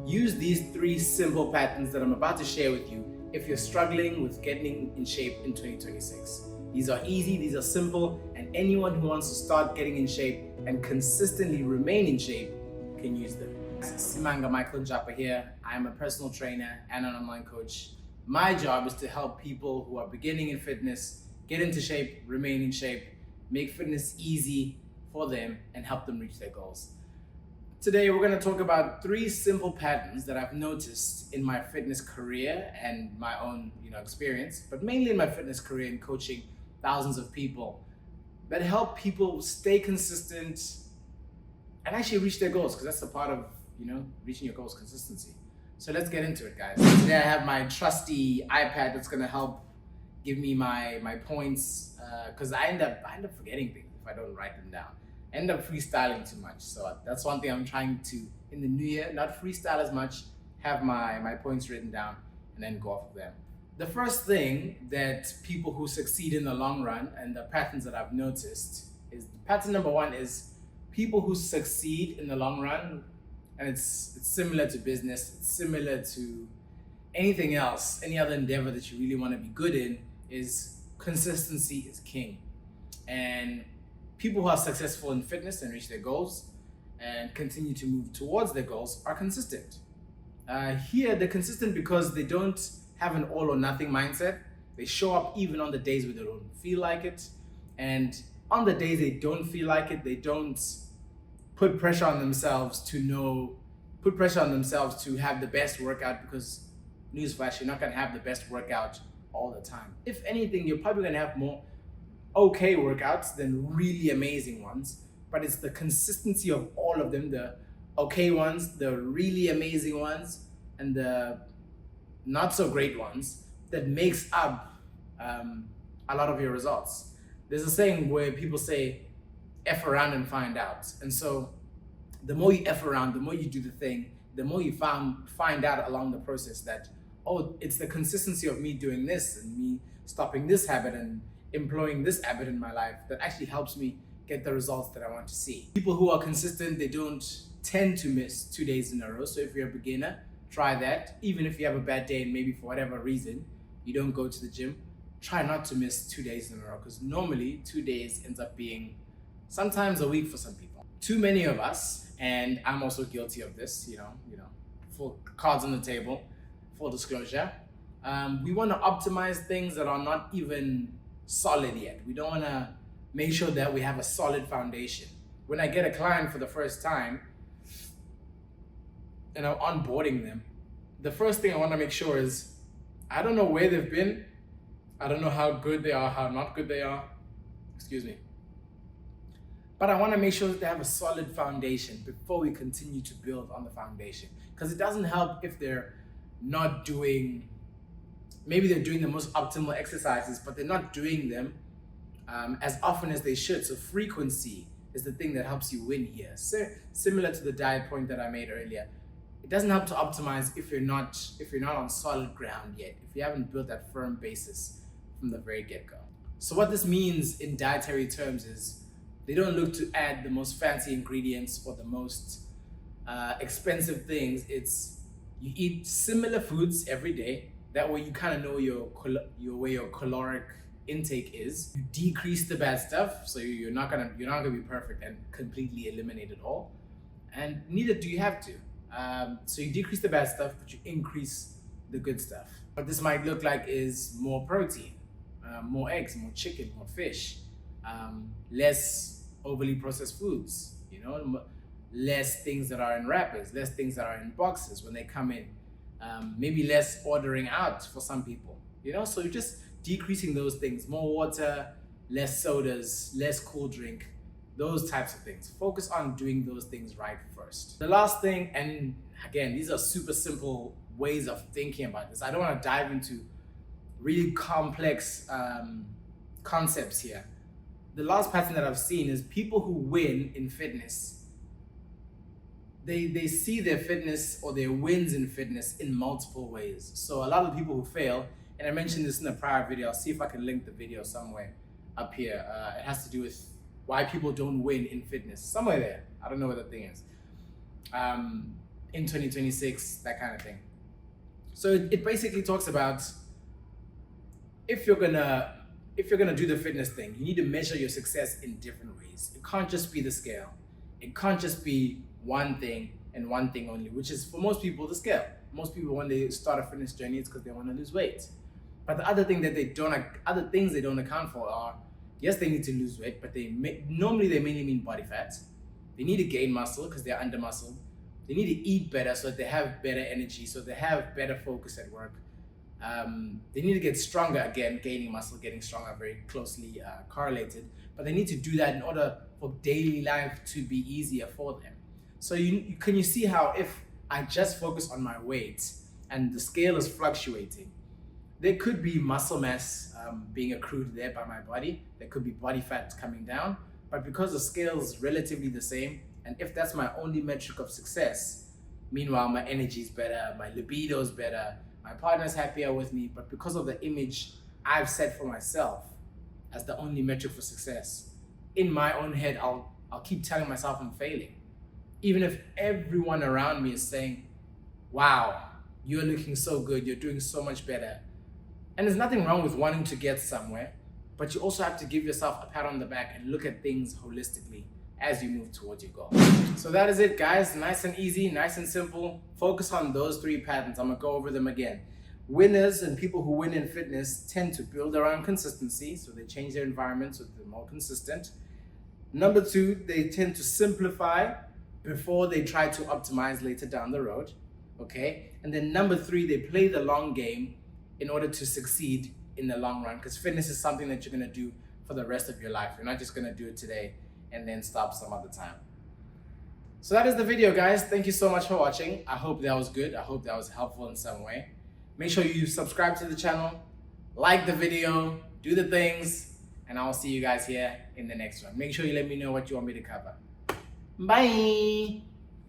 Use these 3 simple patterns that I'm about to share with you if you're struggling with getting in shape in 2026. These are easy, these are simple, and anyone who wants to start getting in shape and consistently remain in shape can use them. Simanga Michael Njapa here. I'm a personal trainer and an online coach. My job is to help people who are beginning in fitness get into shape, remain in shape, make fitness easy for them, and help them reach their goals. Today, we're going to talk about 3 simple patterns that I've noticed in my fitness career and my own, experience, but mainly in my fitness career in coaching thousands of people that help people stay consistent and actually reach their goals, because that's the part of, reaching your goals, consistency. So let's get into it, guys. Today I have my trusty iPad that's going to help give me my points, because I end up forgetting things if I don't write them down. I end up freestyling too much. So that's one thing I'm trying to, in the new year, not freestyle as much, have my points written down and then go off of them. The first thing that people who succeed in the long run, and the patterns that I've noticed, is pattern number 1 is people who succeed in the long run, and it's similar to business, it's similar to anything else, any other endeavor that you really want to be good in, is consistency is king. And people who are successful in fitness and reach their goals and continue to move towards their goals are consistent. Here, they're consistent because they don't have an all or nothing mindset. They show up even on the days where they don't feel like it. And on the days they don't feel like it, they don't put pressure on themselves to have the best workout, because newsflash, you're not gonna have the best workout all the time. If anything, you're probably gonna have more okay workouts than really amazing ones, but it's the consistency of all of them, the okay ones, the really amazing ones, and the not so great ones, that makes up a lot of your results. There's a saying where people say, F around and find out. And so the more you F around, the more you do the thing, the more you find out along the process that, oh, it's the consistency of me doing this and me stopping this habit and employing this habit in my life that actually helps me get the results that I want to see. People who are consistent, they don't tend to miss 2 days in a row. So if you're a beginner, try that. Even if you have a bad day and maybe for whatever reason you don't go to the gym, try not to miss 2 days in a row, because normally 2 days ends up being sometimes a week for some people. Too many of us, and I'm also guilty of this, full cards on the table, full disclosure. We want to optimize things that are not even solid yet. We don't want to make sure that we have a solid foundation. When I get a client for the first time and I'm onboarding them, the first thing I want to make sure is, I don't know where they've been. I don't know how good they are, how not good they are. Excuse me. But I want to make sure that they have a solid foundation before we continue to build on the foundation. Because it doesn't help if they're not doing, maybe they're doing the most optimal exercises, but they're not doing them as often as they should. So frequency is the thing that helps you win here. So, similar to the diet point that I made earlier. It doesn't help to optimize if you're not on solid ground yet, if you haven't built that firm basis from the very get-go. So what this means in dietary terms is, they don't look to add the most fancy ingredients or the most expensive things. It's, you eat similar foods every day. That way you kind of know where your caloric intake is. You decrease the bad stuff, so you're not gonna be perfect and completely eliminate it all. And neither do you have to. So you decrease the bad stuff, but you increase the good stuff. What this might look like is more protein, more eggs, more chicken, more fish, less overly processed foods, less things that are in wrappers, less things that are in boxes when they come in, maybe less ordering out for some people, so you're just decreasing those things, more water, less sodas, less cool drink, those types of things. Focus on doing those things right first. The last thing, and again, these are super simple ways of thinking about this. I don't want to dive into really complex concepts here. The last pattern that I've seen is people who win in fitness, they see their fitness or their wins in fitness in multiple ways. So a lot of the people who fail, and I mentioned this in a prior video, I'll see if I can link the video somewhere up here. It has to do with why people don't win in fitness. Somewhere there. I don't know what the thing is. in 2026, that kind of thing. So it basically talks about if you're gonna do the fitness thing, you need to measure your success in different ways. It can't just be the scale. It can't just be one thing and one thing only, which is for most people the scale. Most people, when they start a fitness journey, it's because they want to lose weight. But the other thing that other things they don't account for are, yes, they need to lose weight, but normally they mainly mean body fat. They need to gain muscle because they're under muscle. They need to eat better so that they have better energy, so they have better focus at work. They need to get stronger. Again, gaining muscle, getting stronger, very closely correlated. But they need to do that in order for daily life to be easier for them. So can you see how if I just focus on my weight and the scale is fluctuating, there could be muscle mass being accrued there by my body. There could be body fat coming down. But because the scale is relatively the same, and if that's my only metric of success, meanwhile my energy is better, my libido is better, my partner's happier with me, but because of the image I've set for myself as the only metric for success, in my own head, I'll keep telling myself I'm failing. Even if everyone around me is saying, wow, you're looking so good, you're doing so much better. And there's nothing wrong with wanting to get somewhere, but you also have to give yourself a pat on the back and look at things holistically as you move towards your goal. So that is it, guys. Nice and easy, nice and simple. Focus on those 3 patterns. I'm gonna go over them again. Winners and people who win in fitness tend to build around consistency, so they change their environment so they're more consistent. Number 2, they tend to simplify before they try to optimize later down the road, okay? And then number 3, they play the long game in order to succeed in the long run, because fitness is something that you're gonna do for the rest of your life. You're not just gonna do it today and then stop some other time. So that is the video, guys. Thank you so much for watching. I hope that was good. I hope that was helpful in some way. Make sure you subscribe to the channel, like the video, do the things, and I'll see you guys here in the next one. Make sure you let me know what you want me to cover. Bye.